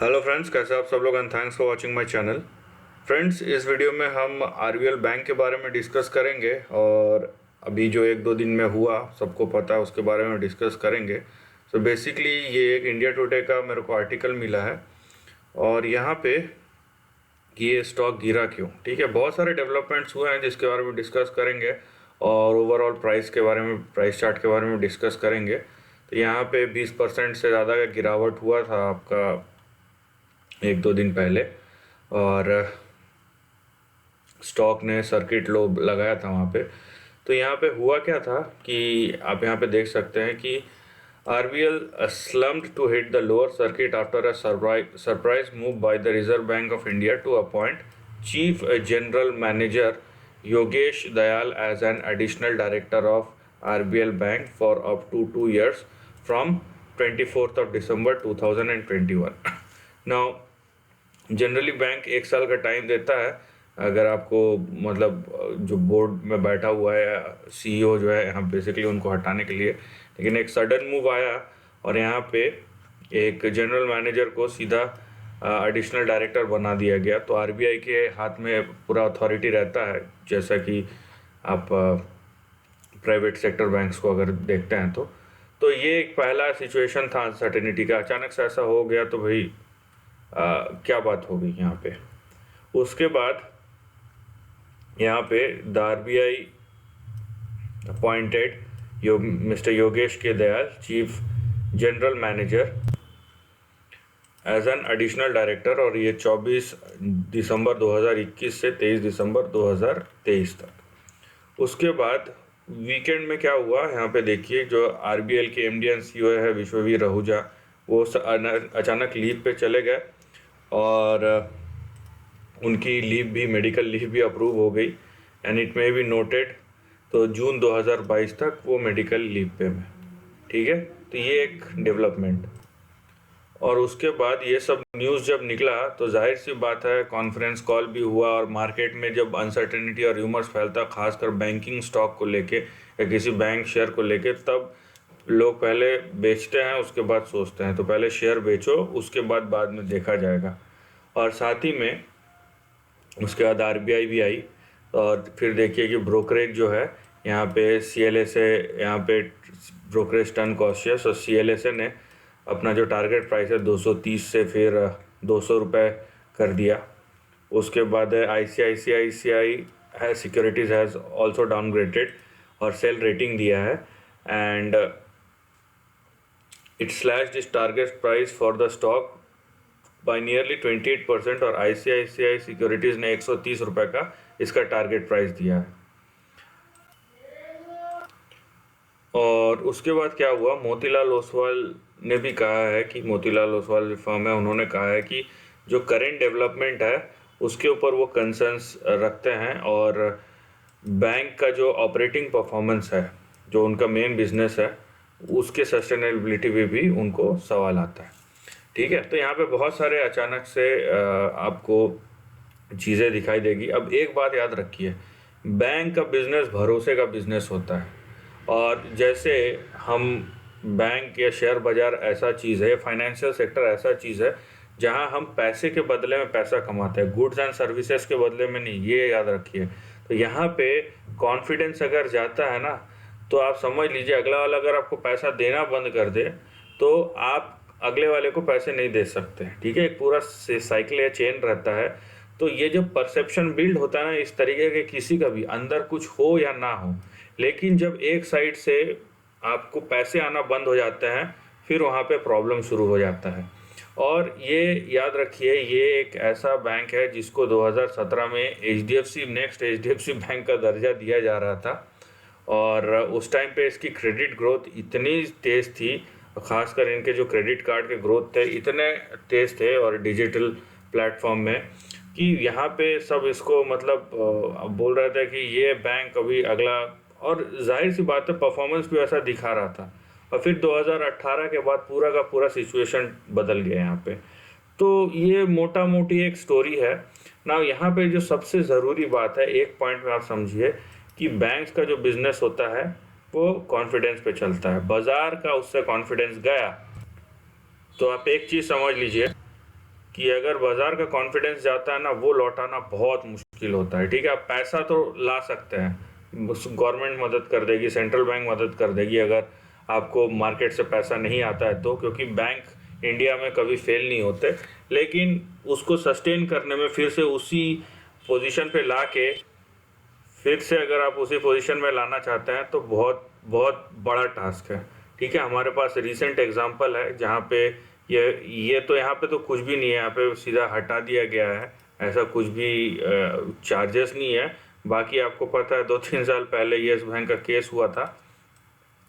Hello friends, कैसे आप सब लोग and thanks for watching my channel. Friends, इस वीडियो में हम आरबीएल बैंक के बारे में डिस्कस करेंगे और अभी जो एक दो दिन में हुआ सबको पता है उसके बारे में डिस्कस करेंगे। सो बेसिकली ये एक इंडिया टुडे का मेरे को आर्टिकल मिला है और यहाँ पे कि ये स्टॉक गिरा क्यों। ठीक है, बहुत सारे डेवलपमेंट्स हुए हैं जिसके बारे में डिस्कस करेंगे और ओवरऑल प्राइस के बारे में, प्राइस चार्ट के बारे में डिस्कस करेंगे। तो यहाँ पे 20% से ज़्यादा का गिरावट हुआ था आपका एक दो दिन पहले और स्टॉक ने सर्किट लो लगाया था वहाँ पे। तो यहाँ पे हुआ क्या था कि आप यहाँ पे देख सकते हैं कि RBL slumped to hit the lower circuit after a surprise move by the Reserve Bank of India to appoint Chief General Manager Yogesh Dayal as an additional director of RBL Bank for up to 2 years from 24th of December 2021. Now, generally bank एक साल का time देता है अगर आपको, मतलब जो board में बैठा हुआ है सीईओ जो है यहाँ बेसिकली उनको हटाने के लिए। लेकिन एक सडन मूव आया और यहाँ पे एक जनरल मैनेजर को सीधा एडिशनल डायरेक्टर बना दिया गया। तो आरबीआई के हाथ में पूरा अथॉरिटी रहता है, जैसा कि आप प्राइवेट सेक्टर बैंक्स को अगर देखते हैं तो ये एक पहला सिचुएशन था अनसर्टेनिटी का। अचानक से ऐसा हो गया तो भाई क्या बात हो गई यहाँ पे। उसके बाद यहाँ पे the RBI appointed mister Yogesh K Dayal chief general manager as an additional director, और ये 24 दिसंबर 2021 से 23 दिसंबर 2023 तक। उसके बाद वीकेंड में क्या हुआ यहाँ पे देखिए, जो आरबीएल के एमडी एंड सीईओ है विश्ववीर रहूजा, वो अचानक लीव पे चले गए और उनकी लीव भी, मेडिकल लीव भी अप्रूव हो गई and it may be noted, तो जून 2022 तक वो मेडिकल लीव पे में। ठीक है, तो ये एक डेवलपमेंट। और उसके बाद ये सब न्यूज़ जब निकला तो जाहिर सी बात है कॉन्फ्रेंस कॉल भी हुआ और मार्केट में जब अनसर्टेनिटी और र्यूमर्स फैलता, खासकर बैंकिंग स्टॉक को लेके या किसी बैंक शेयर को लेके, तब लोग पहले बेचते हैं उसके बाद सोचते हैं। तो पहले शेयर बेचो, उसके बाद में देखा जाएगा। और साथ ही में उसके बाद आरबीआई भी आई और फिर देखिए कि ब्रोकरेज जो है यहाँ पे सीएलएसए, यहाँ पे ब्रोकरेज टर्न कॉशियस, और सीएलएसए ने अपना जो टारगेट प्राइस है 230 से फिर 200 रुपये कर दिया। उसके बाद आईसीआईसीआई है सिक्योरिटीज़ हैज़ ऑल्सो डाउनग्रेडेड और सेल रेटिंग दिया है एंड इट स्लैश्ड इस target price for the stock bye nearly 28% और आईसीआईसीआई सिक्योरिटीज़ ने 130 रुपये का इसका टारगेट प्राइस दिया है। और उसके बाद क्या हुआ, मोतीलाल ओसवाल ने भी कहा है कि, मोतीलाल ओसवाल फर्म है, उन्होंने कहा है कि जो करेंट डेवलपमेंट है उसके ऊपर वो कंसर्न्स रखते हैं और बैंक का जो ऑपरेटिंग परफॉर्मेंस है, जो उनका मेन बिजनेस है, उसके सस्टेनेबिलिटी में भी उनको सवाल आता है। ठीक है, तो यहाँ पे बहुत सारे अचानक से आपको चीज़ें दिखाई देगी। अब एक बात याद रखिए, बैंक का बिजनेस भरोसे का बिजनेस होता है और जैसे हम बैंक या शेयर बाज़ार ऐसा चीज़ है, फाइनेंशियल सेक्टर ऐसा चीज़ है जहां हम पैसे के बदले में पैसा कमाते हैं, गुड्स एंड सर्विसेज के बदले में नहीं, ये याद रखिए। तो यहाँ पे कॉन्फिडेंस अगर जाता है ना, तो आप समझ लीजिए अगला वाला अगर आपको पैसा देना बंद कर दे तो आप अगले वाले को पैसे नहीं दे सकते। ठीक है, एक पूरा साइकिल या चेन रहता है। तो ये जो परसेप्शन बिल्ड होता है ना इस तरीके के, किसी का भी अंदर कुछ हो या ना हो, लेकिन जब एक साइड से आपको पैसे आना बंद हो जाते हैं फिर वहाँ पे प्रॉब्लम शुरू हो जाता है। और ये याद रखिए, ये एक ऐसा बैंक है जिसको 2017 में नेक्स्ट एचडीएफसी बैंक का दर्जा दिया जा रहा था और उस टाइम पे इसकी क्रेडिट ग्रोथ इतनी तेज़ थी, खासकर इनके जो क्रेडिट कार्ड के ग्रोथ थे इतने तेज़ थे और डिजिटल प्लेटफॉर्म में, कि यहाँ पे सब इसको मतलब बोल रहे थे कि ये बैंक अभी अगला, और जाहिर सी बात है परफॉर्मेंस भी ऐसा दिखा रहा था। और फिर 2018 के बाद पूरा का पूरा सिचुएशन बदल गया यहाँ पे। तो ये मोटा मोटी एक स्टोरी है ना। यहाँ पे जो सबसे ज़रूरी बात है, एक पॉइंट में आप समझिए कि बैंक्स का जो बिजनेस होता है वो कॉन्फिडेंस पे चलता है। बाजार का उससे कॉन्फिडेंस गया तो आप एक चीज़ समझ लीजिए कि अगर बाजार का कॉन्फिडेंस जाता है ना, वो लौटाना बहुत मुश्किल होता है। ठीक है, आप पैसा तो ला सकते हैं, गवर्नमेंट मदद कर देगी, सेंट्रल बैंक मदद कर देगी अगर आपको मार्केट से पैसा नहीं आता है तो, क्योंकि बैंक इंडिया में कभी फेल नहीं होते। लेकिन उसको सस्टेन करने में, फिर से उसी पोजीशन पे ला के फिर से अगर आप उसी पोजीशन में लाना चाहते हैं तो बहुत बहुत बड़ा टास्क है। ठीक है, हमारे पास रिसेंट एग्जांपल है जहाँ पे ये तो यहाँ पे तो कुछ भी नहीं है, यहाँ पे सीधा हटा दिया गया है, ऐसा कुछ भी चार्जेस नहीं है। बाकी आपको पता है 2-3 साल पहले येस बैंक का केस हुआ था,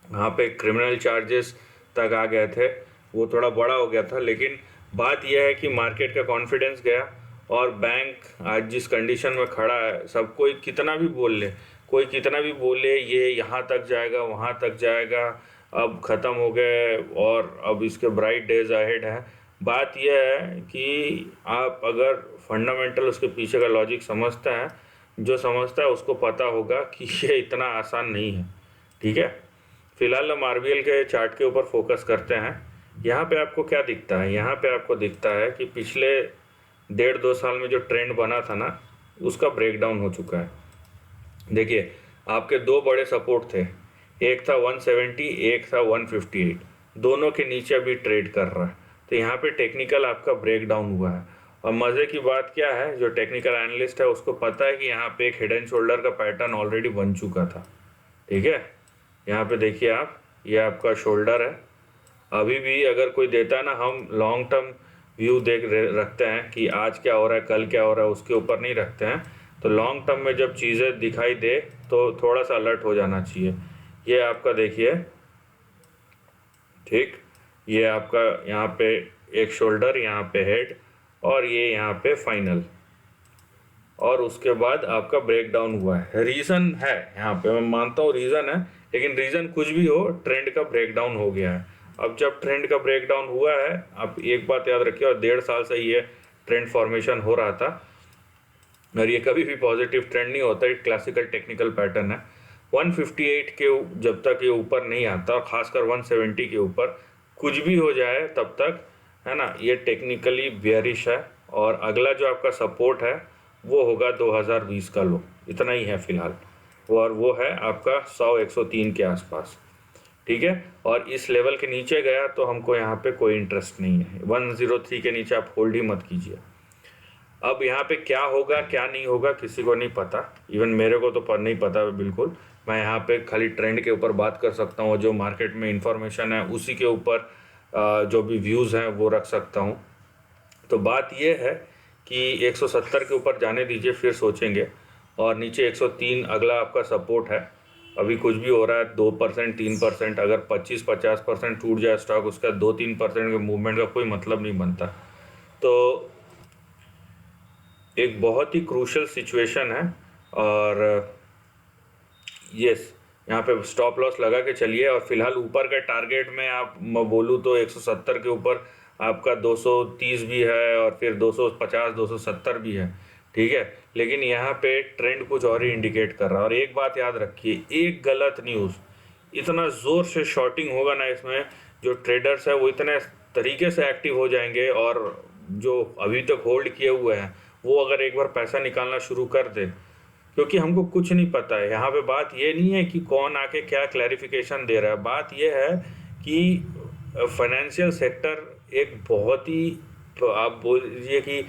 वहाँ पे क्रिमिनल चार्जेस तक आ गए थे, वो थोड़ा बड़ा हो गया था। लेकिन बात यह है कि मार्केट का कॉन्फिडेंस गया और बैंक आज जिस कंडीशन में खड़ा है, सब कोई कितना भी बोल ले, कोई कितना भी बोले ये यहाँ तक जाएगा, वहाँ तक जाएगा, अब ख़त्म हो गए और अब इसके ब्राइट डेज अहेड है। बात यह है कि आप अगर फंडामेंटल उसके पीछे का लॉजिक समझते हैं, जो समझता है उसको पता होगा कि ये इतना आसान नहीं है। ठीक है, फिलहाल हम आरबीएल के चार्ट के ऊपर फोकस करते हैं। यहाँ पे आपको क्या दिखता है? यहाँ पे आपको दिखता है कि पिछले 1.5-2 साल में जो ट्रेंड बना था ना, उसका ब्रेकडाउन हो चुका है। देखिए, आपके दो बड़े सपोर्ट थे, एक था 170, एक था 158, दोनों के नीचे अभी ट्रेड कर रहा है। तो यहाँ पे टेक्निकल आपका ब्रेकडाउन हुआ है। और मज़े की बात क्या है, जो टेक्निकल एनालिस्ट है उसको पता है कि यहाँ पे एक हेड एंड शोल्डर का पैटर्न ऑलरेडी बन चुका था। ठीक है, यहाँ पे देखिए आप, ये आपका शोल्डर है। अभी भी अगर कोई देता है ना, हम लॉन्ग टर्म व्यू रखते हैं कि आज क्या हो रहा है, कल क्या हो रहा है, उसके ऊपर नहीं रखते हैं। तो लॉन्ग टर्म में जब चीज़ें दिखाई दे तो थोड़ा सा अलर्ट हो जाना चाहिए। ये आपका देखिए, ठीक, ये आपका यहाँ पे एक शोल्डर, यहाँ पे हेड, और ये यहाँ पे फाइनल, और उसके बाद आपका ब्रेकडाउन हुआ है। रीज़न है यहाँ पे, मैं मानता हूँ रीज़न है, लेकिन रीज़न कुछ भी हो, ट्रेंड का ब्रेकडाउन हो गया है। अब जब ट्रेंड का ब्रेकडाउन हुआ है, आप एक बात याद रखिए, और 1.5 साल से ये ट्रेंड फॉर्मेशन हो रहा था, और ये कभी भी पॉजिटिव ट्रेंड नहीं होता, एक क्लासिकल टेक्निकल पैटर्न है। 158 के जब तक ये ऊपर नहीं आता, और ख़ासकर 170 के ऊपर कुछ भी हो जाए तब तक, है ना, ये टेक्निकली बेयरिश है। और अगला जो आपका सपोर्ट है वो होगा 2020 का लो, इतना ही है फ़िलहाल, और वो है आपका 100-103 के आसपास। ठीक है, और इस लेवल के नीचे गया तो हमको यहाँ पे कोई इंटरेस्ट नहीं है। 103 के नीचे आप होल्ड ही मत कीजिए। अब यहाँ पे क्या होगा क्या नहीं होगा किसी को नहीं पता, इवन मेरे को तो नहीं पता बिल्कुल। मैं यहाँ पे खाली ट्रेंड के ऊपर बात कर सकता हूँ, जो मार्केट में इंफॉर्मेशन है उसी के ऊपर जो भी व्यूज़ हैं वो रख सकता हूँ। तो बात ये है कि 170 के ऊपर जाने दीजिए, फिर सोचेंगे। और नीचे 103 अगला आपका सपोर्ट है। अभी कुछ भी हो रहा है 2%, 3%, अगर 25-50% टूट जाए स्टॉक, उसका 2-3% के मूवमेंट का कोई मतलब नहीं बनता। तो एक बहुत ही क्रूशल सिचुएशन है। और यस, यहाँ पे स्टॉप लॉस लगा के चलिए। और फिलहाल ऊपर का टारगेट में आप बोलूँ तो 170 के ऊपर आपका 230 भी है, और फिर 250, 270 भी है। ठीक है, लेकिन यहाँ पे ट्रेंड कुछ और ही इंडिकेट कर रहा है। और एक बात याद रखिए, एक गलत न्यूज़ इतना ज़ोर से शॉर्टिंग होगा ना, इसमें जो ट्रेडर्स है वो इतने तरीके से एक्टिव हो जाएंगे, और जो अभी तक होल्ड किए हुए हैं वो अगर एक बार पैसा निकालना शुरू कर दे, क्योंकि हमको कुछ नहीं पता है। यहाँ पे बात ये नहीं है कि कौन आके क्या क्लैरिफिकेशन दे रहा है, बात ये है कि फाइनेंशियल सेक्टर एक बहुत ही, तो आप बोलिए कि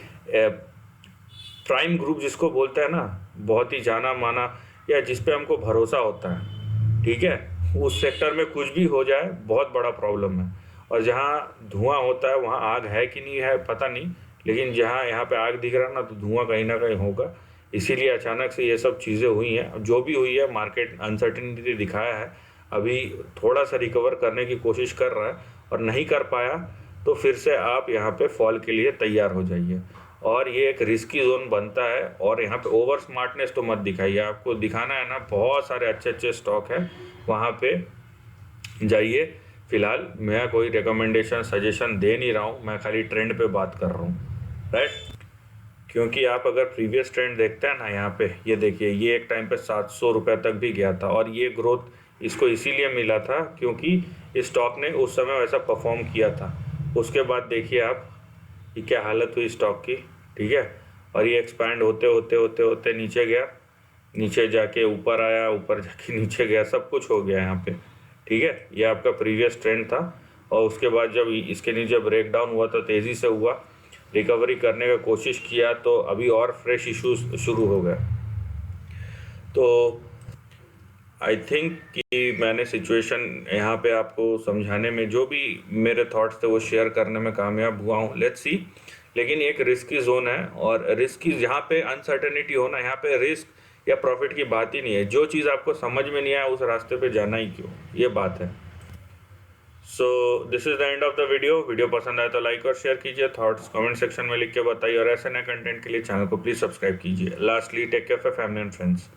प्राइम ग्रुप जिसको बोलते हैं ना, बहुत ही जाना माना, या जिस पे हमको भरोसा होता है। ठीक है, उस सेक्टर में कुछ भी हो जाए बहुत बड़ा प्रॉब्लम है। और जहाँ धुआं होता है वहाँ आग है कि नहीं है पता नहीं, लेकिन जहाँ यहाँ पे आग दिख रहा है ना, तो धुआं कहीं ना कहीं होगा। इसीलिए अचानक से ये सब चीज़ें हुई हैं। जो भी हुई है, मार्केट अनसर्टिनिटी दिखाया है, अभी थोड़ा सा रिकवर करने की कोशिश कर रहा है, और नहीं कर पाया तो फिर से आप यहाँ पे फॉल के लिए तैयार हो जाइए। और ये एक रिस्की जोन बनता है। और यहाँ पे ओवर स्मार्टनेस तो मत दिखाइए, आपको दिखाना है ना, बहुत सारे अच्छे अच्छे स्टॉक हैं, वहाँ पे जाइए। फिलहाल मैं कोई रिकमेंडेशन सजेशन दे नहीं रहा हूँ, मैं खाली ट्रेंड पे बात कर रहा हूँ, राइट। क्योंकि आप अगर प्रीवियस ट्रेंड देखते हैं ना, यहाँ पे ये देखिए, ये एक टाइम पे 700 रुपये तक भी गया था। और ये ग्रोथ इसको इसीलिए मिला था क्योंकि इस स्टॉक ने उस समय वैसा परफॉर्म किया था। उसके बाद देखिए आप, कि क्या हालत हुई स्टॉक की, ठीक है। और ये एक्सपैंड होते होते होते होते नीचे गया, नीचे जाके ऊपर आया, ऊपर जाके नीचे गया, सब कुछ हो गया यहाँ पे, ठीक है। ये आपका प्रीवियस ट्रेंड था, और उसके बाद जब इसके नीचे ब्रेक डाउन हुआ तो तेज़ी से हुआ, रिकवरी करने का कोशिश किया तो अभी और फ्रेश इश्यूज शुरू हो गए। तो आई थिंक कि मैंने सिचुएशन यहाँ पे आपको समझाने में, जो भी मेरे थॉट्स थे वो शेयर करने में कामयाब हुआ हूँ, लेट्स सी। लेकिन एक रिस्की जोन है, और रिस्की यहाँ पे अनसर्टेनिटी हो ना, यहाँ पे रिस्क या प्रॉफिट की बात ही नहीं है। जो चीज़ आपको समझ में नहीं आया उस रास्ते पे जाना ही क्यों, ये बात है। So this is the end of the video पसंद आया तो लाइक और शेयर कीजिए, थॉट्स कमेंट सेक्शन में लिख के बताइए, और ऐसे नए कंटेंट के लिए चैनल को प्लीज़ सब्सक्राइब कीजिए। Lastly, take care for family and friends.